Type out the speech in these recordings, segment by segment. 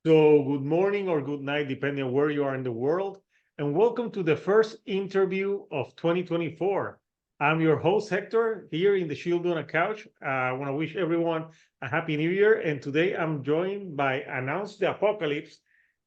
So good morning or good night, depending on where you are in the world, and welcome to the first interview of 2024. I'm your host, Hector, here in the Shield on a Couch. I want to wish everyone a Happy New Year, and today I'm joined by Announce the Apocalypse,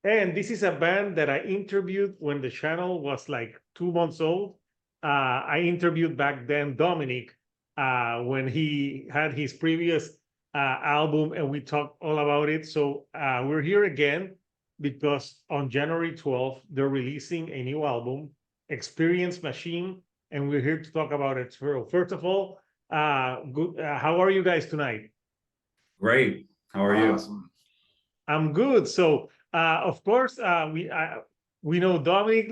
and this is a band that I interviewed when the channel was like 2 months old. I interviewed back then Dominic when he had his previous album, and we talked all about it. So we're here again because on January 12th, they're releasing a new album, Experience Machine, and we're here to talk about it. So first of all, how are you guys tonight? Great. How are you? Awesome. I'm good. So of course, we know Dominic.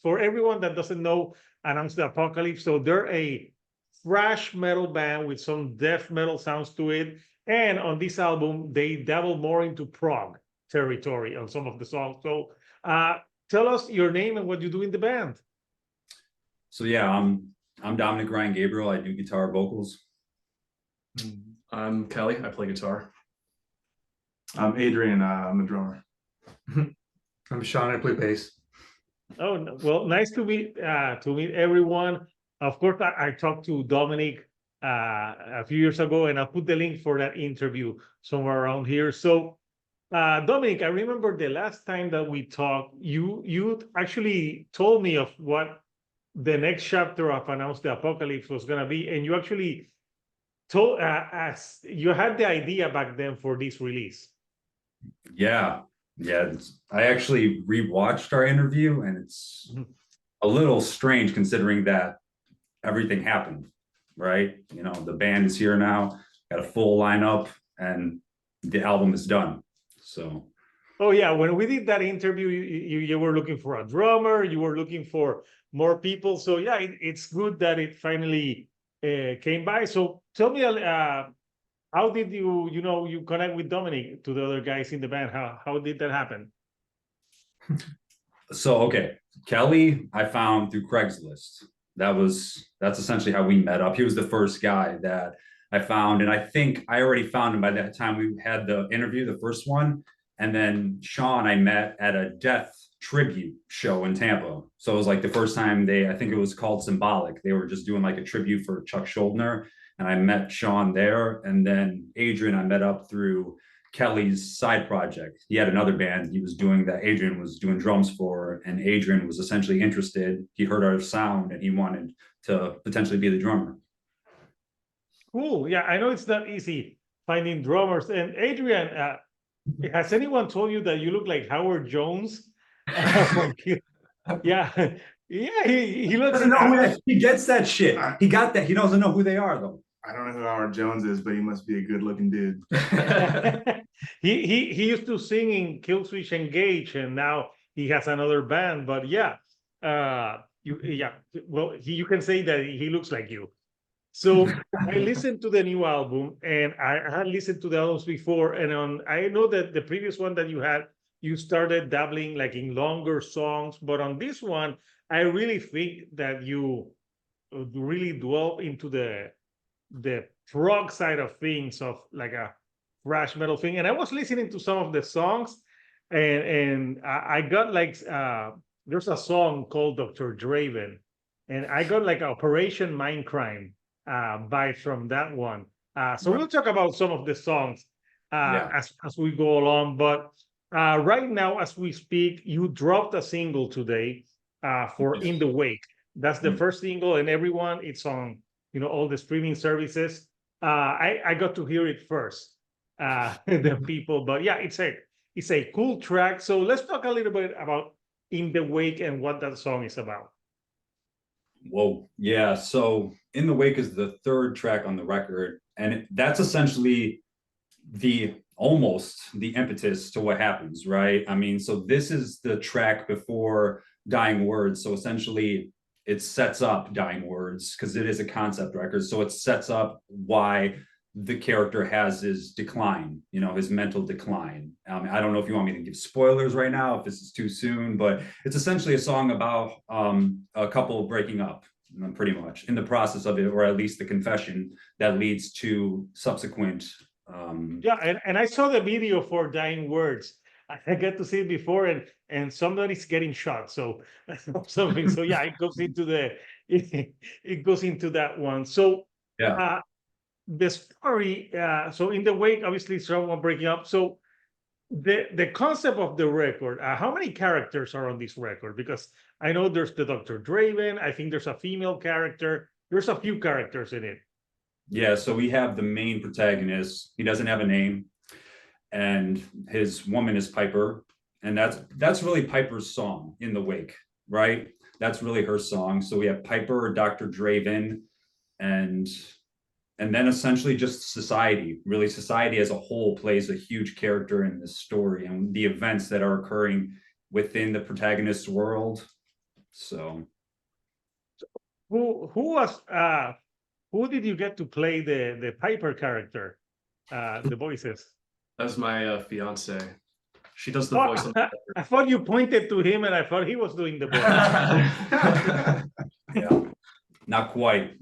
For everyone that doesn't know, Announce the Apocalypse. So they're a thrash metal band with some death metal sounds to it. And on this album, they dabble more into prog territory on some of the songs. So tell us your name and what you do in the band. So yeah, I'm Dominic Ryan Gabriel. I do guitar vocals. I'm Kelly. I play guitar. I'm Adrian. I'm a drummer. I'm Sean. I play bass. Oh, well, nice to meet everyone. Of course, I talked to Dominic a few years ago, and I'll put the link for that interview somewhere around here. So, Dominic, I remember the last time that we talked, you actually told me of what the next chapter of Announce the Apocalypse was going to be, and you actually told us you had the idea back then for this release. Yeah. I actually rewatched our interview, and it's a little strange considering that everything happened, right? You know, the band is here now, got a full lineup, and the album is done. So. Oh yeah, when we did that interview, you were looking for a drummer, you were looking for more people. So yeah, it's good that it finally came by. So tell me, how did you connect with Dominic, to the other guys in the band? How did that happen? So okay, Kelly, I found through Craigslist. That's essentially how we met up. He was the first guy that I found, and I think I already found him by that time we had the interview, the first one. And then Sean, I met at a death tribute show in Tampa. So it was like the first time I think it was called Symbolic. They were just doing like a tribute for Chuck Schuldiner. And I met Sean there. And then Adrian, I met up through Kelly's side project. He had another band he was doing that Adrian was doing drums for. And Adrian was essentially interested. He heard our sound and he wanted to potentially be the drummer. Cool. Yeah, I know it's not easy finding drummers. And Adrian, has anyone told you that you look like Howard Jones? Yeah, yeah, he looks. He gets that shit. He got that. He doesn't know who they are though. I don't know who Howard Jones is, but he must be a good-looking dude. he used to sing in Killswitch Engage, and now he has another band. But yeah, you can say that he looks like you. So I listened to the new album, and I had listened to the albums before, and I know that the previous one that you started dabbling like in longer songs, but on this one, I really think that you really dwell into the prog side of things, of like a thrash metal thing. And I was listening to some of the songs, and I got like there's a song called Dr. Draven, and I got like Operation Mindcrime vibes from that one. So we'll talk about some of the songs as we go along. But right now, as we speak, you dropped a single today for In the Wake. That's the first single, and everyone, it's on all the streaming services. I got to hear it first, the people. But yeah, it's a cool track. So let's talk a little bit about In the Wake and what that song is about. Whoa, yeah. So In the Wake is the third track on the record, and that's essentially almost the impetus to what happens, right? I mean, so this is the track before Dying Words. So essentially, it sets up Dying Words because it is a concept record. So it sets up why the character has his decline, his mental decline. I don't know if you want me to give spoilers right now, if this is too soon, but it's essentially a song about a couple breaking up, pretty much in the process of it, or at least the confession that leads to subsequent Yeah, and I saw the video for Dying Words. I got to see it before, and somebody's getting shot. So something. So yeah, it goes into the it goes into that one. So Yeah. the story. So in the wake, obviously, someone breaking up. So the concept of the record. How many characters are on this record? Because I know there's the Dr. Draven. I think there's a female character. There's a few characters in it. Yeah, so we have the main protagonist. He doesn't have a name, and his woman is Piper, and that's really Piper's song in the wake, right? That's really her song. So we have Piper, Dr. Draven, and then essentially just society. Really, society as a whole plays a huge character in this story and the events that are occurring within the protagonist's world. So Who was who did you get to play the Piper character? The voices. That's my fiance. She does the Oh, voice. I thought you pointed to him, and I thought he was doing the voice. yeah, not quite.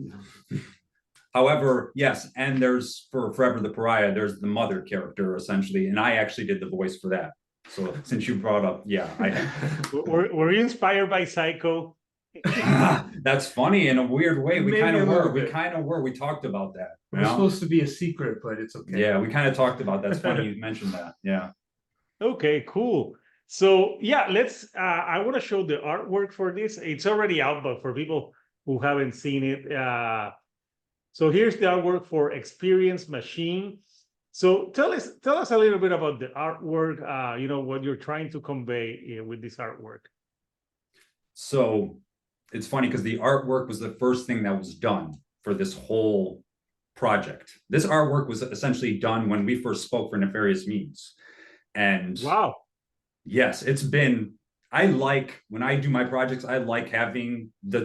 However, yes, and there's for Forever the Pariah, there's the mother character essentially, and I actually did the voice for that. So since you brought up, yeah, were you inspired by Psycho? That's funny in a weird way. We Maybe kind a of little were. We bit. kind of were. We talked about that. It was supposed to be a secret, but it's okay. Yeah, we kind of talked about that. It's funny you mentioned that. Yeah. Okay, cool. So yeah, let's. I want to show the artwork for this. It's already out, but for people who haven't seen it, so here's the artwork for Experience Machine. So tell us a little bit about the artwork. You know what you're trying to convey with this artwork. So it's funny because the artwork was the first thing that was done for this whole project. This artwork was essentially done when we first spoke for Nefarious Means. And wow, yes, it's been, I like when I do my projects, I like having the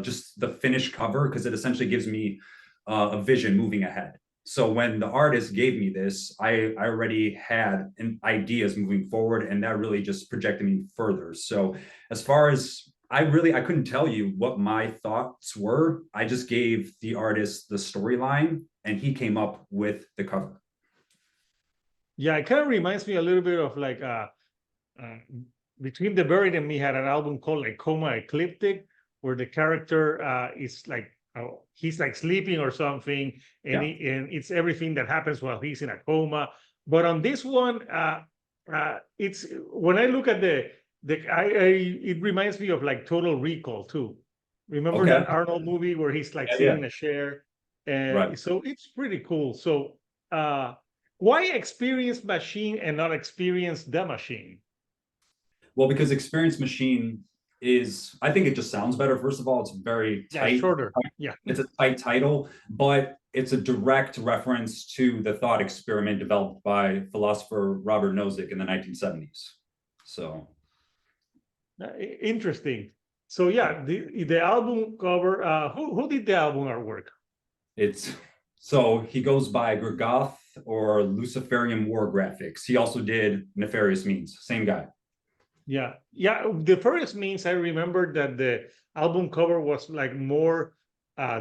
just the finished cover because it essentially gives me a vision moving ahead. So when the artist gave me this, I already had ideas moving forward, and that really just projected me further. So as far as I couldn't tell you what my thoughts were. I just gave the artist the storyline, and he came up with the cover. Yeah, it kind of reminds me a little bit of like Between the Buried and Me had an album called like Coma Ecliptic, where the character is like he's like sleeping or something, and, and it's everything that happens while he's in a coma. But on this one, it's when I look at it reminds me of like Total Recall too. Remember that Arnold movie where he's like sitting in a chair, and so it's pretty cool. So why Experience Machine and not Experience the Machine? Well, because Experience Machine is, I think it just sounds better. First of all, it's very tight. Shorter. Yeah. It's a tight title, but it's a direct reference to the thought experiment developed by philosopher Robert Nozick in the 1970s. So interesting. So yeah, the album cover, who did the album artwork? So he goes by Gregoth or Luciferian War Graphics. He also did Nefarious Means, same guy. Yeah, Nefarious Means, I remember that the album cover was like more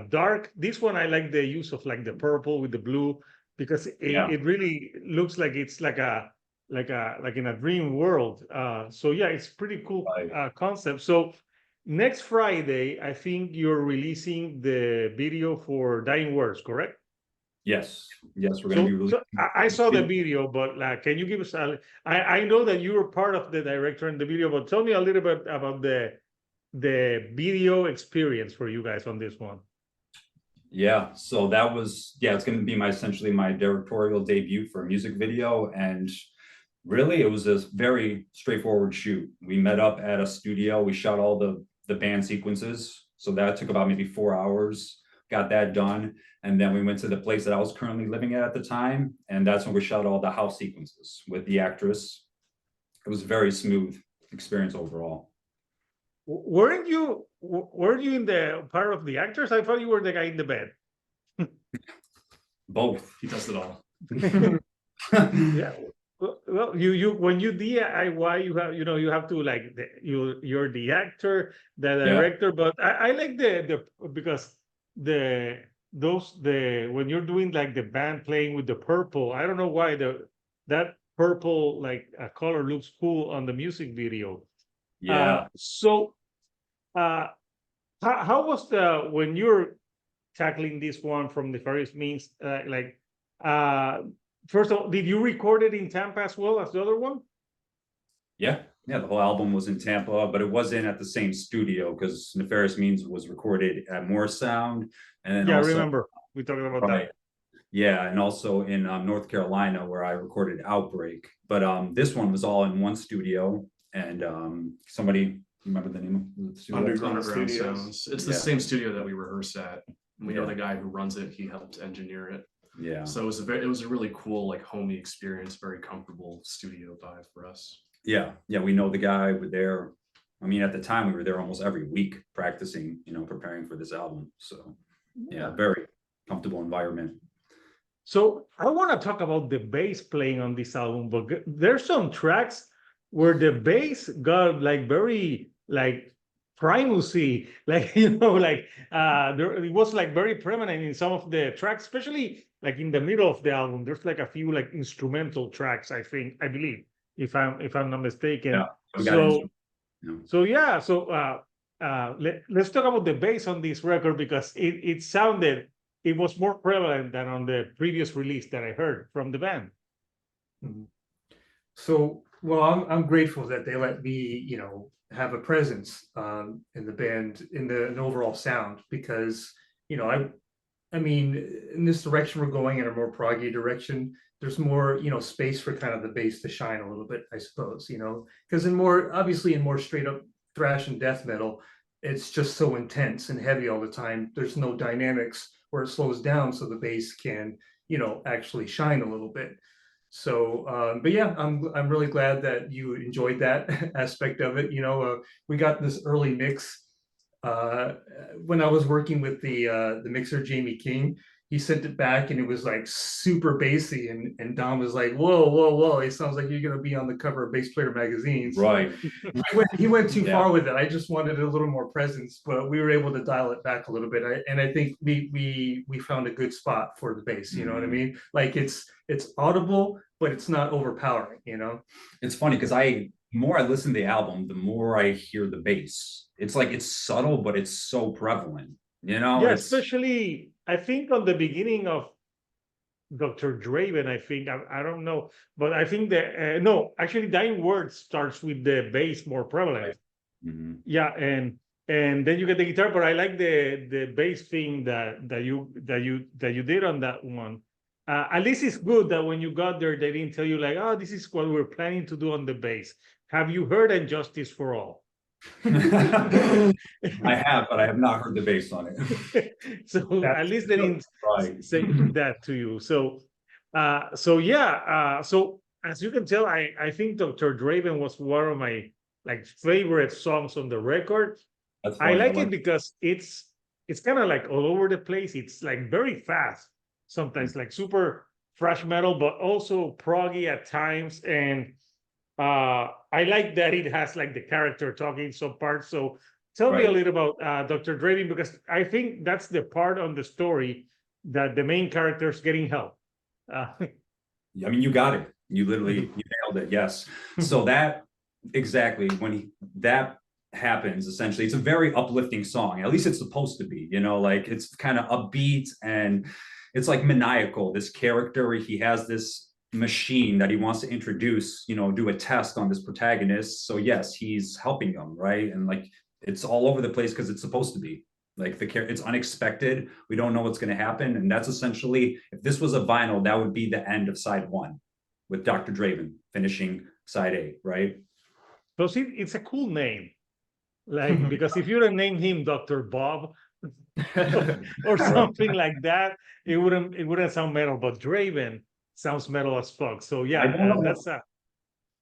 dark. This one, I like the use of like the purple with the blue, because it really looks like it's like in a dream world. So yeah, it's pretty cool concept. So next Friday, I think you're releasing the video for Dying Words, correct? Yes, we're going to be releasing. So I saw the video, but can you give us I know that you were part of the director in the video, but tell me a little bit about the video experience for you guys on this one. Yeah, so that was, it's going to be essentially my directorial debut for a music video. And really, it was a very straightforward shoot. We met up at a studio. We shot all the band sequences. So that took about maybe 4 hours, got that done. And then we went to the place that I was currently living at the time. And that's when we shot all the house sequences with the actress. It was a very smooth experience overall. Were you in the part of the actors? I thought you were the guy in the bed. Both. He does it all. Yeah. Well, you when you DIY, you have to like you're the actor, the director. But I like the because the when you're doing like the band playing with the purple. I don't know why that purple like color looks cool on the music video. Yeah. So how was when you're tackling this one from the various means, first of all, did you record it in Tampa as well as the other one? Yeah, the whole album was in Tampa, but it wasn't at the same studio because Nefarious Means was recorded at More Sound, and then Yeah, I also remember we talked about right, that. yeah, and also in North Carolina where I recorded Outbreak. But this one was all in one studio, and somebody remember the name of the studio? Underground Underground Studios. Sounds. It's the Yeah. same studio that we rehearse at. We know Yeah. the guy who runs it. He helped engineer it. Yeah, So it was a really cool, like homey experience, very comfortable studio vibe for us. yeah, we know the guy. We're there. I mean, at the time we were there almost every week practicing, preparing for this album. So yeah, very comfortable environment. So I want to talk about the bass playing on this album, but there's some tracks where the bass got like very like primacy, like it was like very prominent in some of the tracks, especially like in the middle of the album. There's like a few like instrumental tracks, I believe, if I'm not mistaken. Yeah, we got So into- yeah. let's talk about the bass on this record because it was more prevalent than on the previous release that I heard from the band. So, well, I'm grateful that they let me, have a presence in the band, in the overall sound, because, I mean, in this direction we're going, in a more proggy direction, there's more, space for kind of the bass to shine a little bit, I suppose, because obviously in more straight up thrash and death metal, it's just so intense and heavy all the time. There's no dynamics where it slows down so the bass can, actually shine a little bit. So, but yeah, I'm really glad that you enjoyed that aspect of it. We got this early mix when I was working with the mixer Jamie King. He sent it back and it was like super bassy, and Dom was like, whoa, it sounds like you're gonna be on the cover of Bass Player magazine. So Right. he went too Yeah. far with it. I just wanted a little more presence, but we were able to dial it back a little bit. And I think we found a good spot for the bass. You know what I mean? Like it's audible, but it's not overpowering. It's funny because the more I listen to the album, the more I hear the bass. It's like it's subtle, but it's so prevalent. Yeah, It's especially I think on the beginning of Dr. Draven, I think I don't know, but I think that no, actually, Dying Word starts with the bass more prevalent. Mhm. Yeah, and then you get the guitar, but I like the bass thing that you did on that one. At least it's good that when you got there, they didn't tell you like, oh, this is what we're planning to do on the bass. Have you heard "Injustice for All"? I have, but I have not heard the bass on it. So at least they didn't Right. say that to you. So so as you can tell, I think Dr. Draven was one of my like favorite songs on the record. That's I funny. like it because it's kind of like all over the place. It's like very fast, sometimes like super thrash metal, but also proggy at times. And I like that it has like the character talking some parts. So tell me a Right. little about Dr. Draven, because I think that's the part on the story that the main character is getting help. I mean, you got it. You literally you nailed it. Yes. So that exactly that happens, essentially, it's a very uplifting song. At least it's supposed to be. Like it's kind of upbeat and it's like maniacal. This character, he has this machine that he wants to introduce. Do a test on this protagonist. So yes, he's helping them, right? And like it's all over the place because it's supposed to be. Like it's unexpected. We don't know what's going to happen, and that's essentially, if this was a vinyl, that would be the end of side 1, with Dr. Draven finishing side A, right? So see, it's a cool name, like because if you'd have named him Dr. Bob or something like that, it wouldn't sound metal. But Draven sounds metal as fuck. So yeah, I don't know. that's I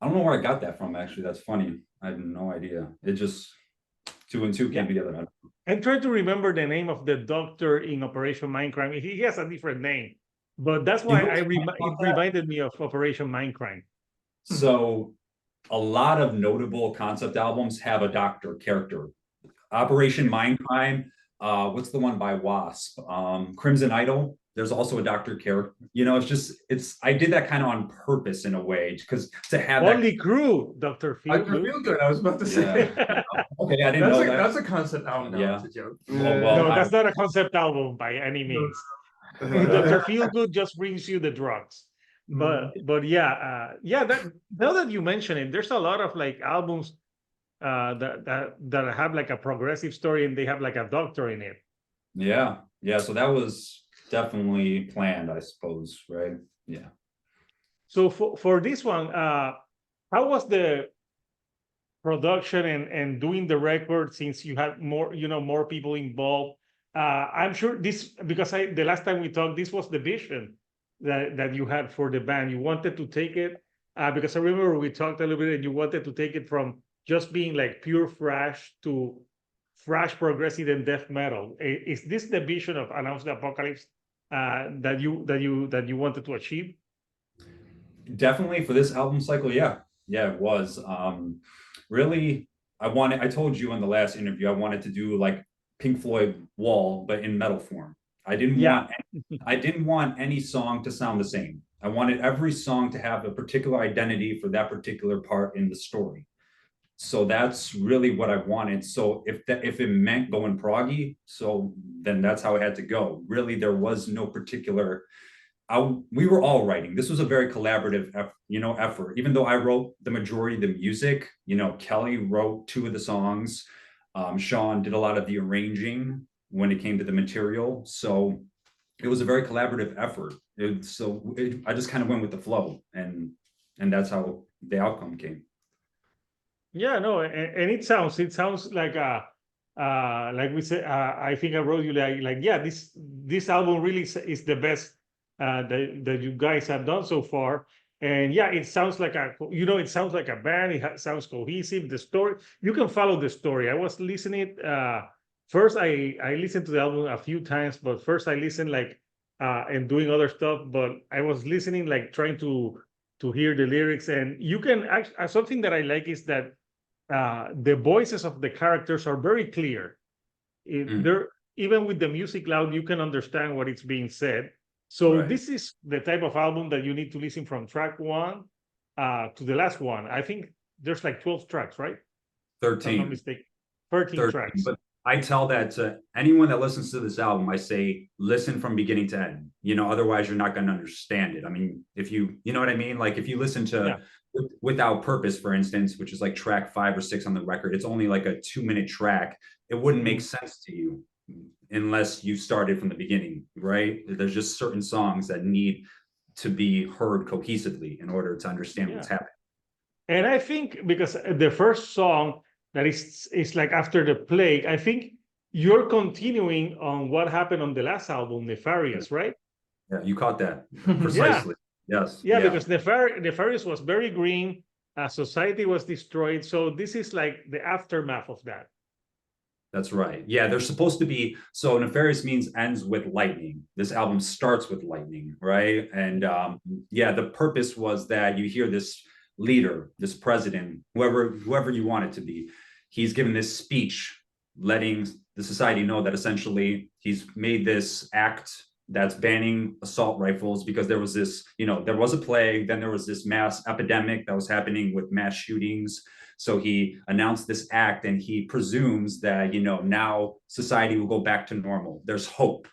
don't know where I got that from. Actually, that's funny. I have no idea. It just 2 and 2 came together. I'm trying to remember the name of the doctor in Operation Mindcrime. He has a different name, but that's why it reminded me of Operation Mindcrime. So a lot of notable concept albums have a doctor character. Operation Mindcrime What's the one by Wasp? Crimson Idol. There's also a Dr. Care. I did that kind of on purpose in a way because to have Only Crew, Dr. I Feelgood. feel good. I was about to say. Okay, I didn't know that. That's a concept album. Yeah. It's a joke. No, that's not a concept album by any means. Dr. Feelgood just brings you the drugs. But yeah, that now that you mention it, there's a lot of like albums that have like a progressive story and they have like a doctor in it. Yeah. So that was definitely planned, I suppose, right? Yeah. So for this one, how was the production and doing the record since you had more people involved? I'm sure this because the last time we talked, this was the vision that you had for the band. You wanted to take it because I remember we talked a little bit and you wanted to take it from just being like pure thrash to thrash progressive and death metal. Is this the vision of Announce the Apocalypse that you wanted to achieve? Definitely for this album cycle, yeah, it was. Really, I told you in the last interview, I wanted to do like Pink Floyd Wall, but in metal form. I didn't want any song to sound the same. I wanted every song to have a particular identity for that particular part in the story. So that's really what I wanted. So if it meant going proggy, so then that's how it had to go. Really, there was no particular. We were all writing. This was a very collaborative, effort. Even though I wrote the majority of the music, Kelly wrote 2 of the songs. Sean did a lot of the arranging when it came to the material. So it was a very collaborative effort. I just kind of went with the flow, and that's how the outcome came. Yeah, no, and it sounds like like we said, I think I wrote you like yeah, this album really is the best that you guys have done so far. And yeah, it sounds like it sounds like a band. It sounds cohesive. The story, you can follow the story. I was listening first. I listened to the album a few times, but first I listened like and doing other stuff. But I was listening like trying to hear the lyrics, and you can actually something that I like is that the voices of the characters are very clear. They're even with the music loud, you can understand what is being said. So Right. This is the type of album that you need to listen from track 1 to the last one. I think there's like 12 tracks, right? If I'm not 13. mistaken. 13 tracks. But I tell that to anyone that listens to this album, I say, listen from beginning to end. Otherwise you're not going to understand it. I mean, if you know what I mean? Like if you listen to Without Purpose, for instance, which is like track 5 or 6 on the record, it's only like a 2-minute track. It wouldn't make sense to you unless you started from the beginning, right? There's just certain songs that need to be heard cohesively in order to understand what's happening. And I think because the first song that is like after the plague, I think you're continuing on what happened on the last album, Nefarious, right? Yeah, you caught that precisely. Yes. Yeah, because Nefarious was very green, society was destroyed. So this is like the aftermath of that. That's right. Yeah, they're supposed to be. So Nefarious means ends with lightning. This album starts with lightning, right? And the purpose was that you hear this leader, this president, whoever you want it to be. He's given this speech letting the society know that essentially he's made this act that's banning assault rifles because there was this, there was a plague, then there was this mass epidemic that was happening with mass shootings. So he announced this act and he presumes that, now society will go back to normal. There's hope.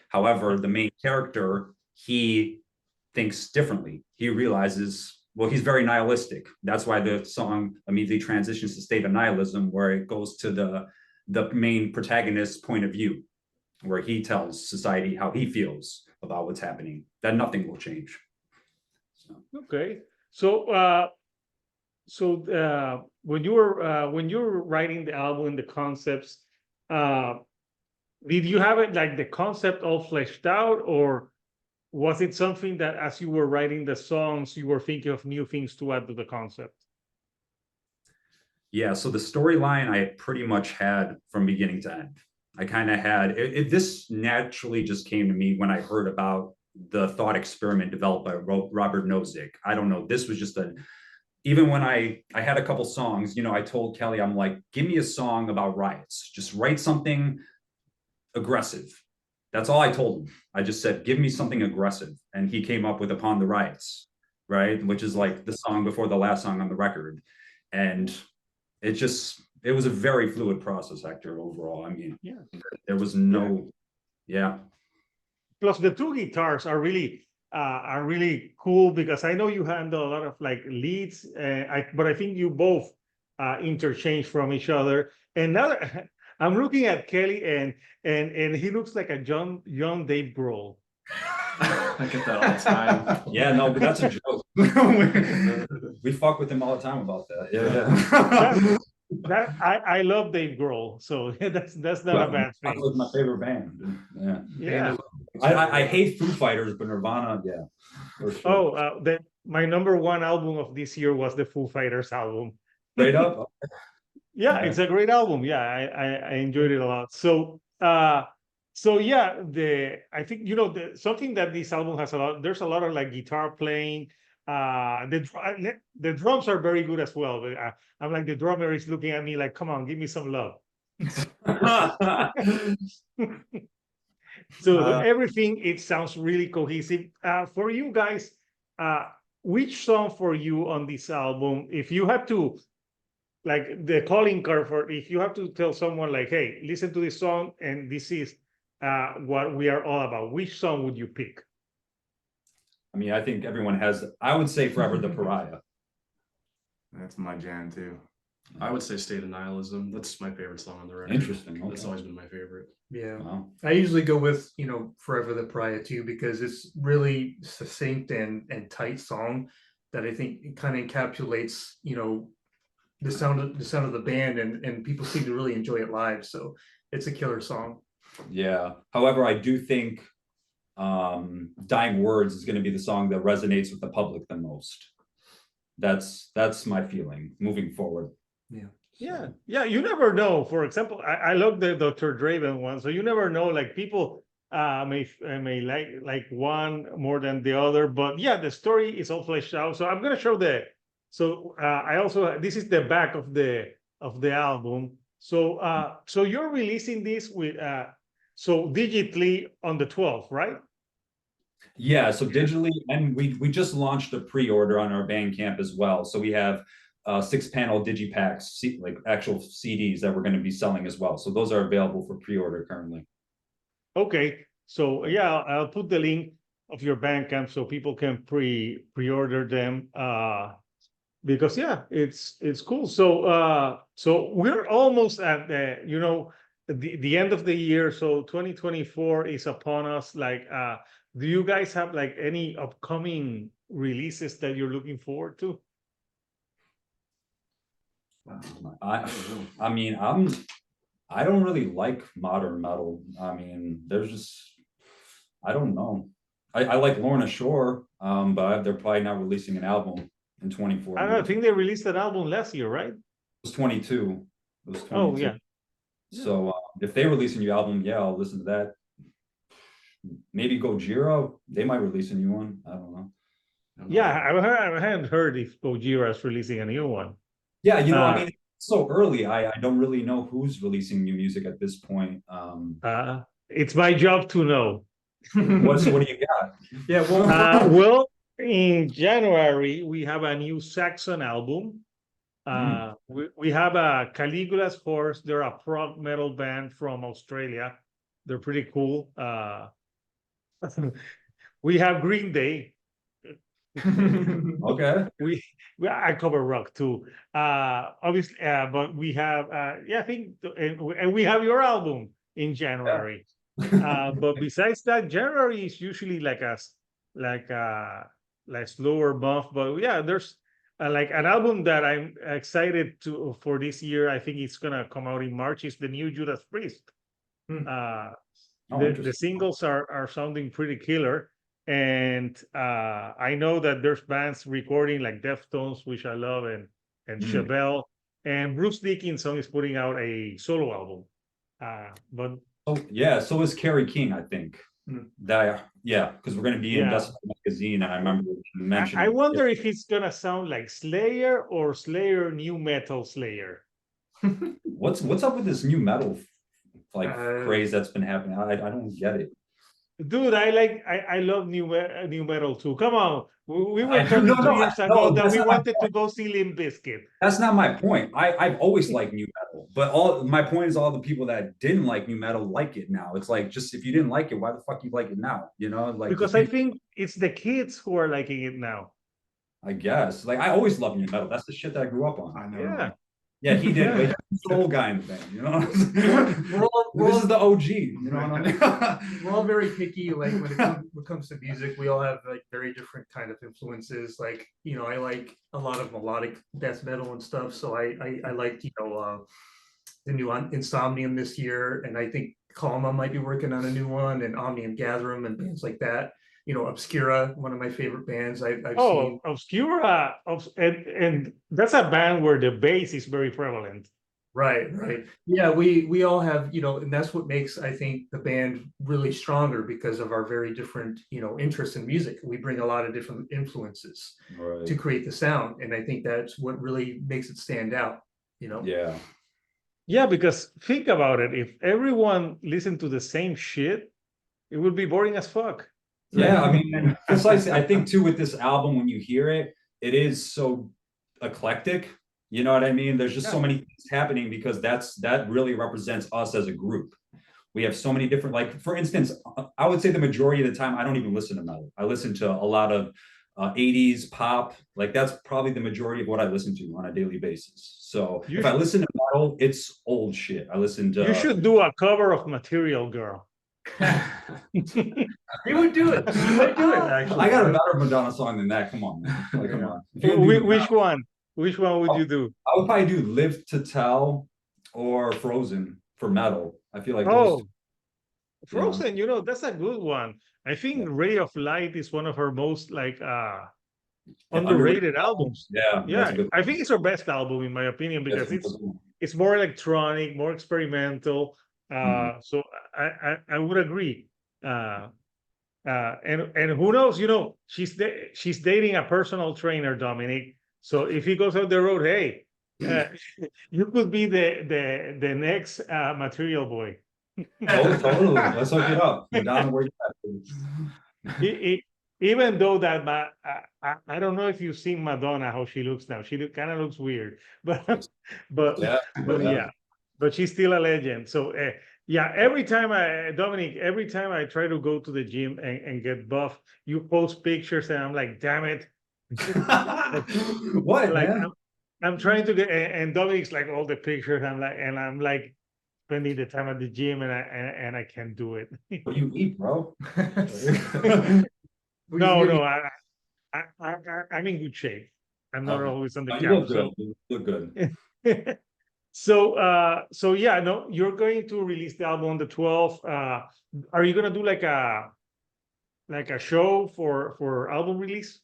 However, the main character, he thinks differently. He realizes, well, he's very nihilistic. That's why the song immediately transitions to state of nihilism, where it goes to the main protagonist's point of view, where he tells society how he feels about what's happening, that nothing will change. Okay. So when you were writing the album and the concepts, did you have it like the concept all fleshed out, or was it something that as you were writing the songs, you were thinking of new things to add to the concept? Yeah, so the storyline I pretty much had from beginning to end. I kind of had this naturally just came to me when I heard about the thought experiment developed by Robert Nozick. I don't know. This was just even when I had a couple songs, I told Kelly, I'm like, give me a song about riots. Just write something aggressive. That's all I told him. I just said, give me something aggressive. And he came up with Upon the Riots, right? Which is like the song before the last song on the record. And it was a very fluid process, Hector, overall. I mean, Yeah. there was no, yeah. Plus the two guitars are really cool because I know you handle a lot of like leads, but I think you both interchange from each other. And now I'm looking at Kelly and he looks like a young Dave Grohl. I get that all the time. Yeah, no, but that's a joke. We fuck with him all the time about that. Yeah. I love Dave Grohl, so that's not a bad That thing. was my favorite band. Yeah. Yeah. I hate Foo Fighters, but Nirvana, yeah. For sure. Oh, my number one album of this year was the Foo Fighters album. Straight up. Yeah, it's a great album. Yeah, I enjoyed it a lot. So yeah, I think something that this album has a lot. There's a lot of like guitar playing. The drums are very good as well. But, I'm like the drummer is looking at me like, come on, give me some love. So everything, it sounds really cohesive. For you guys, which song for you on this album, if you had to, like the calling card for, if you have to tell someone like, hey, listen to this song and this is what we are all about, which song would you pick? I mean, I think everyone has, I would say Forever the Pariah. That's my jam too. I would say State of Nihilism. That's my favorite song on the record. Interesting. That's Okay. always been my favorite. Yeah. Wow. I usually go with, Forever the Pariah too, because it's really succinct and tight song that I think it kind of encapsulates, the sound of the band, and people seem to really enjoy it live. So it's a killer song. Yeah. However, I do think Dying Words is going to be the song that resonates with the public the most. That's my feeling moving forward. Yeah. Yeah, you never know. For example, I love the Dr. Draven one, so you never know. Like people may like one more than the other, but yeah, the story is all fleshed out. So I'm gonna show I also, this is the back of the album. So you're releasing this with so digitally on the 12th, right? Yeah, so digitally, and we just launched a pre-order on our Bandcamp as well. So we have 6-panel digipacks, like actual CDs that we're going to be selling as well. So those are available for pre-order currently. Okay, so yeah, I'll put the link of your Bandcamp so people can pre-order them. Because yeah, it's cool. So so we're almost at the end of the year. So 2024 is upon us. Like, do you guys have like any upcoming releases that you're looking forward to? I mean, I don't really like modern metal. I mean, I don't know. I like Lorna Shore, but they're probably not releasing an album in 24. I think they released an album last year, right? It was 22. It was 22. Oh yeah. So if they release a new album, yeah, I'll listen to that. Maybe Gojira, they might release a new one. I don't know. Yeah, I hadn't heard if Gojira is releasing a new one. Yeah, I mean, it's so early. I don't really know who's releasing new music at this point. It's my job to know. What do you got? Yeah, well, in January we have a new Saxon album. We have a Caligula's Horse. They're a prog metal band from Australia. They're pretty cool. We have Green Day. Okay. I cover rock too. Obviously, but we have I think, and we have your album in January. But besides that, January is usually like slower month. But yeah, there's like an album that I'm excited for this year. I think it's gonna come out in March. Is the new Judas Priest. The singles are sounding pretty killer, and I know that there's bands recording like Deftones, which I love, and Chevelle, and Bruce Dickinson is putting out a solo album. But yeah, so is Kerry King, I think. Because we're going to be in Dust Magazine, and I remember you mentioned. I wonder if it's gonna sound like Slayer or Slayer new metal Slayer. What's up with this new metal like craze that's been happening. I don't get it. Dude, I love new metal too. Come on, we were No, talking no, 2 years ago that that's we not my wanted to go see Limp Bizkit. That's not my point. I've always liked new metal, but all my point is all the people that didn't like new metal like it now. It's like, just if you didn't like it, why the fuck you like it now? You know, like, just Because I think it's the kids who are liking it now. I guess, like, I always loved new metal. That's the shit that I grew up on. I know. Yeah. Yeah, he did. Yeah. But he's the old guy in the band, you know. We're This all, is the OG. You know what I mean? we're all very picky. Like when it comes to music, we all have like very different kind of influences. Like, you know, I like a lot of melodic death metal and stuff. So I liked, you know, the new Insomnium this year, and I think Kalma might be working on a new one, and Omnium Gatherum and bands like that. You know, Obscura, one of my favorite bands I've seen. Obscura, and that's a band where the bass is very prevalent. Right, right. Yeah, we all have, you know, and that's what makes, I think, the band really stronger because of our very different, you know, interests in music. We bring a lot of different influences Right. to create the sound, and I think that's what really makes it stand out, you know. Yeah. Yeah, because think about it. If everyone listened to the same shit, it would be boring as fuck. Yeah, I mean, and precisely. I think too with this album, when you hear it, it is so eclectic. You know what I mean? There's just so many things happening because that really represents us as a group. We have so many different, like, for instance, I would say the majority of the time I don't even listen to metal. I listen to a lot of 80s pop. Like, that's probably the majority of what I listen to on a daily basis. So if I listen to metal, it's old shit. I listen to. You should do a cover of Material Girl. He would do it. He would do it, actually. I got a better Madonna song than that. Come on, man. Like, come on. Which one? Which one would you do? I would probably do Live to Tell or Frozen for metal. I feel like those Oh, Frozen, you know, that's a good one. I think Ray of Light is one of her most like underrated albums. Yeah, Yeah, that's a good I think it's her best album in my opinion because it's more electronic, more experimental. So I would agree. And who knows, you know, she's dating a personal trainer, Dominic. So if he goes out the road, hey, you could be the next Material Boy. Totally. Let's hook it up. Madonna, where you at? Even though that I don't know if you've seen Madonna, how she looks now. She kind of looks weird, but yeah, but she's still a legend. So yeah, every time I try to go to the gym and get buff, you post pictures and I'm like, damn it. What, like man? I'm trying to get, and Dominic's like all the pictures. I'm like spending the time at the gym and I can't do it. What do you eat, bro? No, I'm in good shape. I'm not always on the couch. You look good. So yeah, no, you're going to release the album on the 12th. Are you gonna do like a show for album release?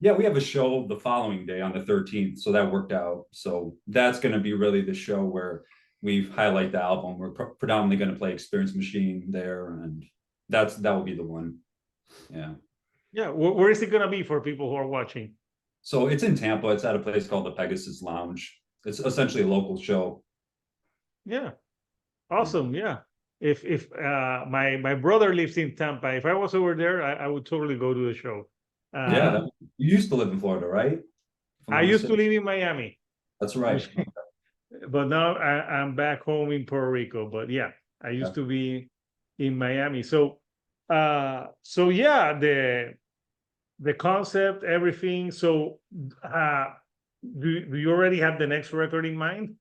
Yeah, we have a show the following day on the 13th, so that worked out. So that's going to be really the show where we highlight the album. We're predominantly going to play Experience Machine there, and that will be the one. Yeah. Yeah, where is it going to be for people who are watching? So it's in Tampa. It's at a place called the Pegasus Lounge. It's essentially a local show. Yeah, awesome. Yeah, if my brother lives in Tampa, if I was over there, I would totally go to the show. Yeah, you used to live in Florida, right? I used to live in Miami. That's right. But now I'm back home in Puerto Rico. But yeah, I used to be in Miami. So yeah, the concept, everything. So do you already have the next record in mind?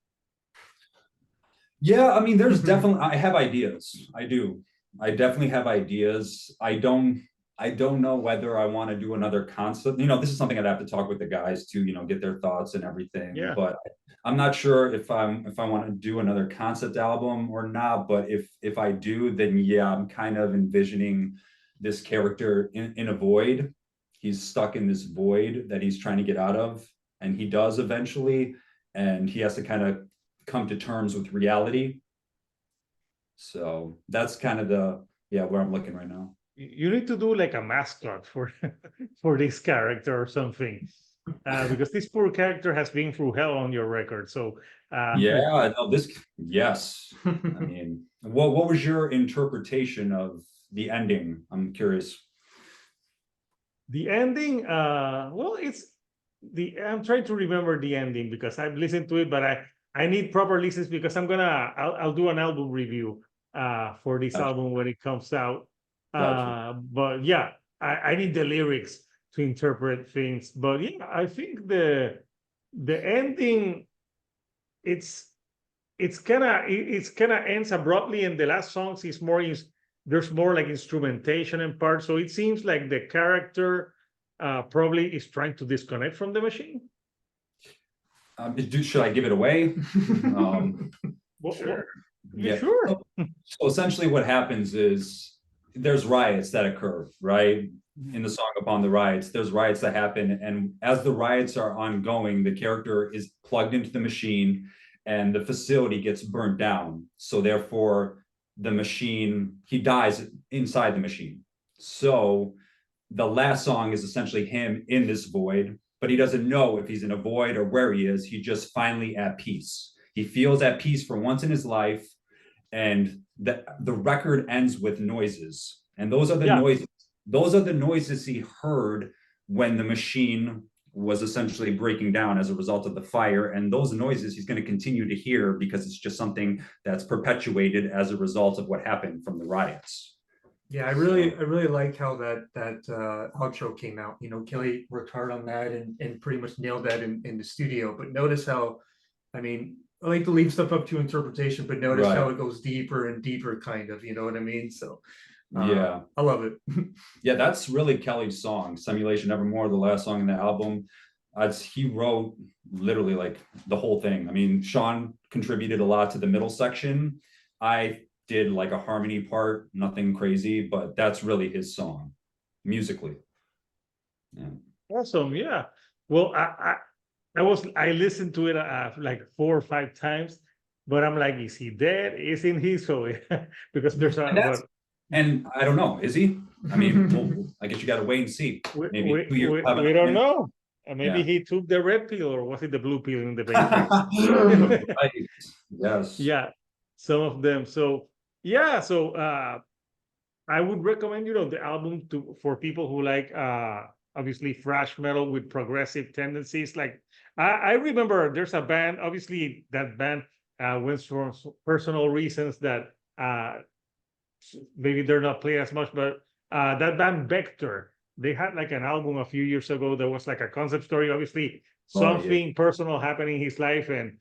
Yeah, I mean, there's definitely, I have ideas. I do. I definitely have ideas. I don't know whether I want to do another concept. You know, this is something I'd have to talk with the guys to, you know, get their thoughts and everything. Yeah. But I'm not sure if I want to do another concept album or not. But if I do, then yeah, I'm kind of envisioning this character in a void. He's stuck in this void that he's trying to get out of, and he does eventually, and he has to kind of come to terms with reality. So that's kind of where I'm looking right now. You need to do like a mascot for this character or something, because this poor character has been through hell on your record. So yeah, no, yes. I mean, What was your interpretation of the ending? I'm curious. The ending, well, I'm trying to remember the ending because I've listened to it, but I need proper listens because I'll do an album review for this Gotcha. album when it comes out. Gotcha. But yeah, I need the lyrics to interpret things. But yeah, I think the ending, it's it's kind of ends abruptly, and the last songs is more there's more like instrumentation and parts, so it seems like the character probably is trying to disconnect from the machine. Should I give it away? Sure. Yeah. Sure. So essentially what happens is there's riots that occur, right? In the song Upon the Riots, there's riots that happen. And as the riots are ongoing, the character is plugged into the machine and the facility gets burnt down. So therefore, the machine, he dies inside the machine. So the last song is essentially him in this void, but he doesn't know if he's in a void or where he is. He's just finally at peace. He feels at peace for once in his life, and the record ends with noises, and those are the noises. Those are the noises he heard when the machine was essentially breaking down as a result of the fire, and those noises he's going to continue to hear because it's just something that's perpetuated as a result of what happened from the riots. Yeah, I really like how that outro came out. You know, Kelly worked hard on that and pretty much nailed that in the studio. But notice how, I mean, I like to leave stuff up to interpretation, but notice how it goes deeper and deeper, kind of. You know what I mean? So yeah, I love it. Yeah, that's really Kelly's song, Simulation Evermore, the last song in the album. He wrote literally like the whole thing. I mean, Sean contributed a lot to the middle section. I did like a harmony part, nothing crazy, but that's really his song musically. Yeah. Awesome. Yeah. Well, I listened to it like 4 or 5 times, but I'm like, is he dead? Isn't he? So because there's and I don't know, is he? I mean, I guess you got to wait and see. Maybe we don't know. Maybe he took the red pill, or was it the blue pill in the Matrix? Right. Yes. Yeah, some of them. So yeah, so I would recommend, the album for people who like obviously thrash metal with progressive tendencies. Like I remember there's a band, obviously that band went for personal reasons that maybe they're not playing as much, but that band Vector, they had like an album a few years ago that was like a concept story, obviously something personal happening in his life, and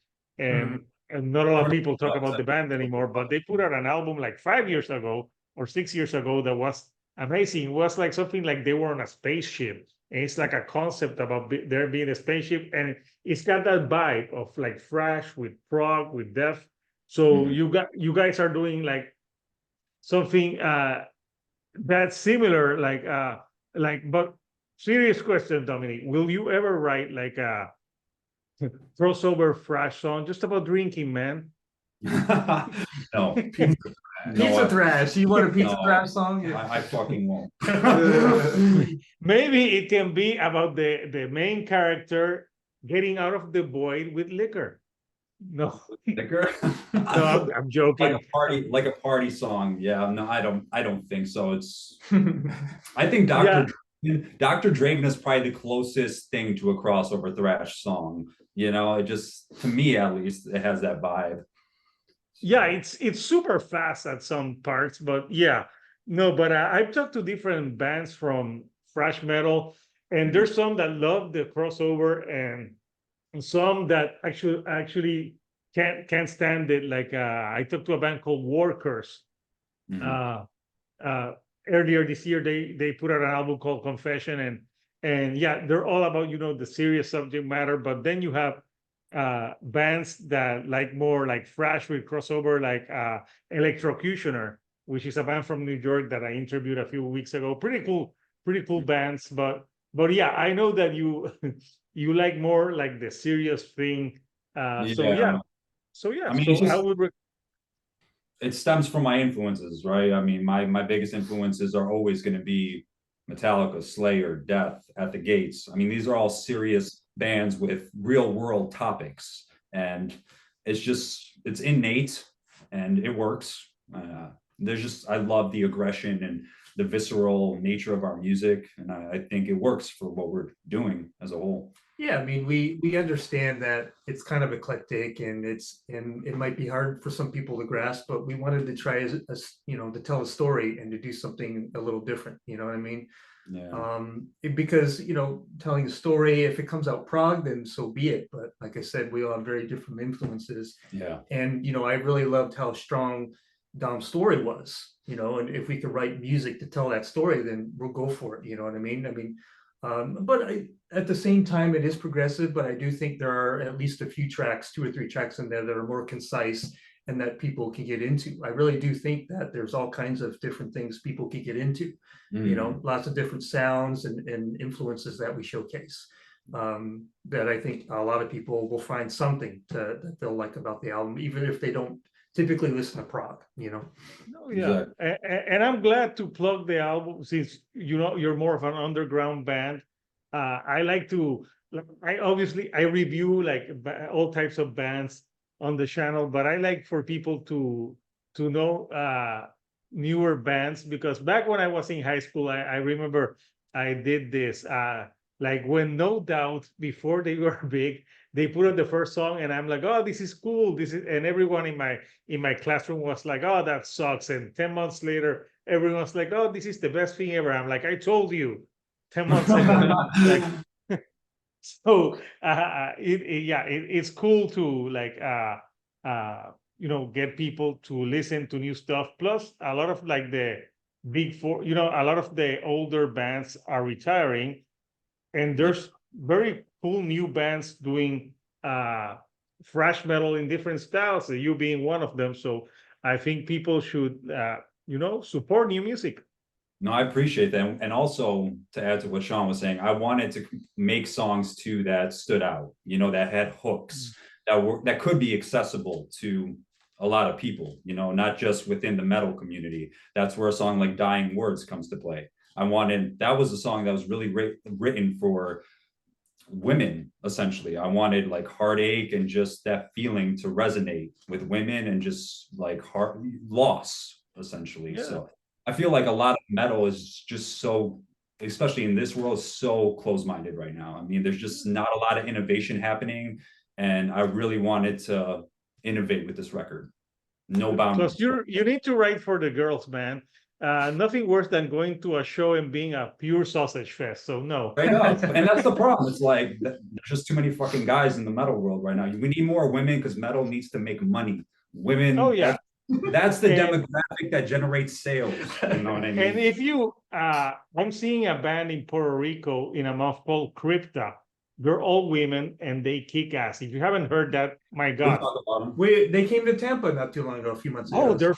not a lot of people talk about the band anymore, but they put out an album like 5 years ago or 6 years ago that was amazing. It was like something like they were on a spaceship, and it's like a concept about there being a spaceship, and it's got that vibe of like thrash with prog with death. So you guys are doing like something that's similar, but serious question, Dominic, will you ever write like a crossover thrash song just about drinking, man? No. Pizza Thrash. You want a Pizza Thrash song? Yeah. I fucking won't. Maybe it can be about the main character getting out of the void with liquor. No, liquor. No, I'm joking. Like a party song. Yeah, no, I don't think so. It's. I think Dr. Draven is probably the closest thing to a crossover thrash song. You know, it just, to me at least, it has that vibe. Yeah, it's super fast at some parts, but yeah, no. But I've talked to different bands from thrash metal, and there's some that love the crossover, and some that actually can't stand it. Like I talked to a band called Workers. Earlier this year, they put out an album called Confession, and yeah, they're all about the serious subject matter. But then you have bands that like more like thrash with crossover, like Electrocutioner, which is a band from New York that I interviewed a few weeks ago. Pretty cool bands. But yeah, I know that you you like more like the serious thing. So yeah. I mean, it stems from my influences, right? I mean, my biggest influences are always going to be Metallica, Slayer, Death, At the Gates. I mean, these are all serious bands with real world topics, and it's innate and it works. There's just, I love the aggression and the visceral nature of our music, and I think it works for what we're doing as a whole. Yeah, I mean, we understand that it's kind of eclectic and it might be hard for some people to grasp, but we wanted to try as you know, to tell a story and to do something a little different, you know what I mean? Yeah. Because, you know, telling a story, if it comes out prog, then so be it. But like I said, we all have very different influences. Yeah. And, you know, I really loved how strong Dom's story was, you know, and if we could write music to tell that story, then we'll go for it. You know what I mean? At the same time, it is progressive, but I do think there are at least a few tracks, 2 or 3 tracks in there that are more concise and that people can get into. I really do think that there's all kinds of different things people can get into, you know, lots of different sounds and influences that we showcase. That I think a lot of people will find something that they'll like about the album, even if they don't typically listen to prog, you know. Oh, yeah, and I'm glad to plug the album since you know you're more of an underground band. I like to, I review like all types of bands on the channel, but I like for people to know newer bands because back when I was in high school, I remember I did this like when No Doubt before they were big, they put out the first song and I'm like, oh, this is cool. This is, and everyone in my classroom was like, oh, that sucks. And 10 months later, everyone's like, oh, this is the best thing ever. I'm like, I told you 10 months ago. Like, so it's cool to like you know, get people to listen to new stuff. Plus a lot of like the big four, you know, a lot of the older bands are retiring and there's very cool new bands doing thrash metal in different styles, you being one of them. So I think people should you know, support new music. No, I appreciate that. And also to add to what Sean was saying, I wanted to make songs too that stood out, you know, that had hooks that could be accessible to a lot of people, you know, not just within the metal community. That's where a song like Dying Words comes to play. That was a song that was really written for women, essentially. I wanted like heartache and just that feeling to resonate with women and just like heart loss, essentially. Yeah. So I feel like a lot of metal is just so, especially in this world, so close-minded right now. I mean, there's just not a lot of innovation happening, and I really wanted to innovate with this record. No boundaries. Plus, you need to write for the girls, man. Nothing worse than going to a show and being a pure sausage fest. So no. Right up. And that's the problem. It's like there's just too many fucking guys in the metal world right now. We need more women because metal needs to make money. Women. Oh yeah. That's the demographic that generates sales. You know what I mean? And if you, I'm seeing a band in Puerto Rico in a month called Crypta. They're all women and they kick ass. If you haven't heard that, my God. They came to Tampa not too long ago, a few months ago. Oh, they're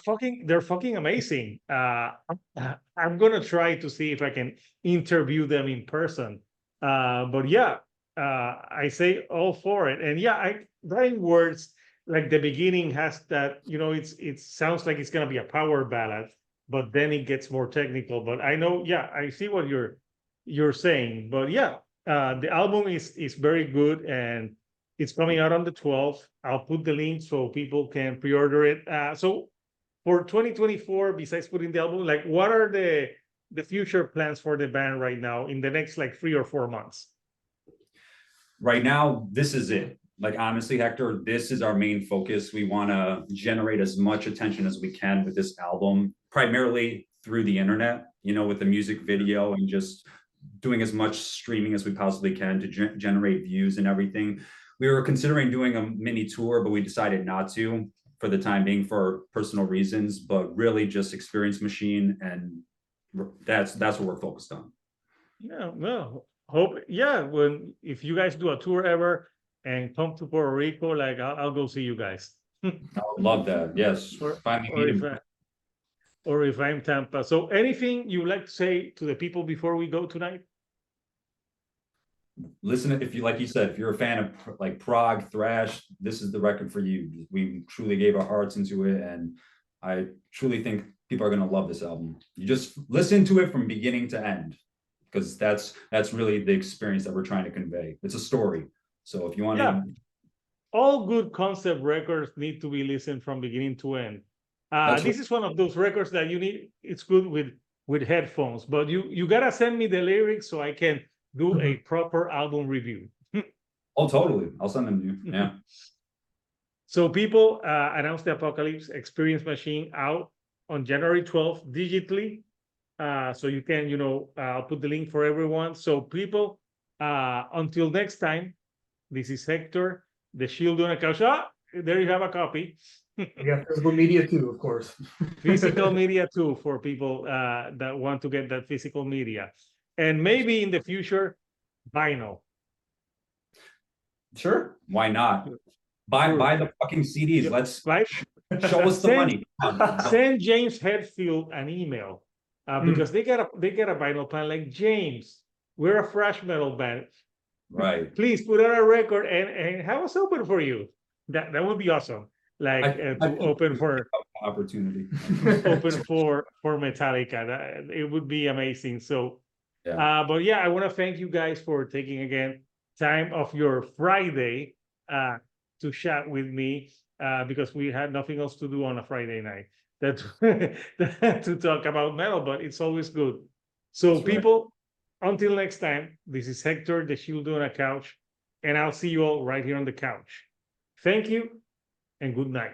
fucking amazing. I'm gonna try to see if I can interview them in person. But yeah, I say all for it. And yeah, Dying Words, like the beginning has that, you know, it sounds like it's gonna be a power ballad, but then it gets more technical. But I know, yeah, I see what you're saying. But yeah, the album is very good and it's coming out on the 12th. I'll put the link so people can pre-order it. So for 2024, besides putting the album, like what are the future plans for the band right now in the next like 3 or 4 months? Right now, this is it. Like honestly, Hector, this is our main focus. We want to generate as much attention as we can with this album, primarily through the internet, you know, with the music video and just doing as much streaming as we possibly can to generate views and everything. We were considering doing a mini tour, but we decided not to for the time being for personal reasons, but really just Experience Machine. And that's what we're focused on. Yeah, well, when if you guys do a tour ever and come to Puerto Rico, like I'll go see you guys. I would love that. Yes. Or if I'm Tampa. So anything you would like to say to the people before we go tonight? Listen, if you, like you said, if you're a fan of like prog thrash, this is the record for you. We truly gave our hearts into it, and I truly think people are going to love this album. You just listen to it from beginning to end, because that's really the experience that we're trying to convey. It's a story. So if you want to, all good concept records need to be listened from beginning to end. That's This is one of those records that you need. It's good with headphones, but you gotta send me the lyrics so I can do a proper album review. Oh, totally. I'll send them to you. Yeah. So people, Announce the Apocalypse Experience Machine out on January 12th digitally. So you can, I'll put the link for everyone. So people, until next time, this is Hector, the Shield on a Couch. There you have a copy. We have physical media too, of course. Physical media too for people that want to get that physical media. And maybe in the future, vinyl. Sure. Why not? Buy the fucking CDs. Yeah, Let's right? show us the Send- money. Send James Hetfield an email because they got a vinyl plan like James. We're a thrash metal band. Right. Please put out a record and have us open for you. That would be awesome. Like to open for opportunity. open for Metallica. It would be amazing. So, Yeah. but yeah, I want to thank you guys for taking again time of your Friday to chat with me because we had nothing else to do on a Friday night to talk about metal, but it's always good. So That's right. people, until next time, this is Hector, the Shield on a Couch, and I'll see you all right here on the couch. Thank you and good night.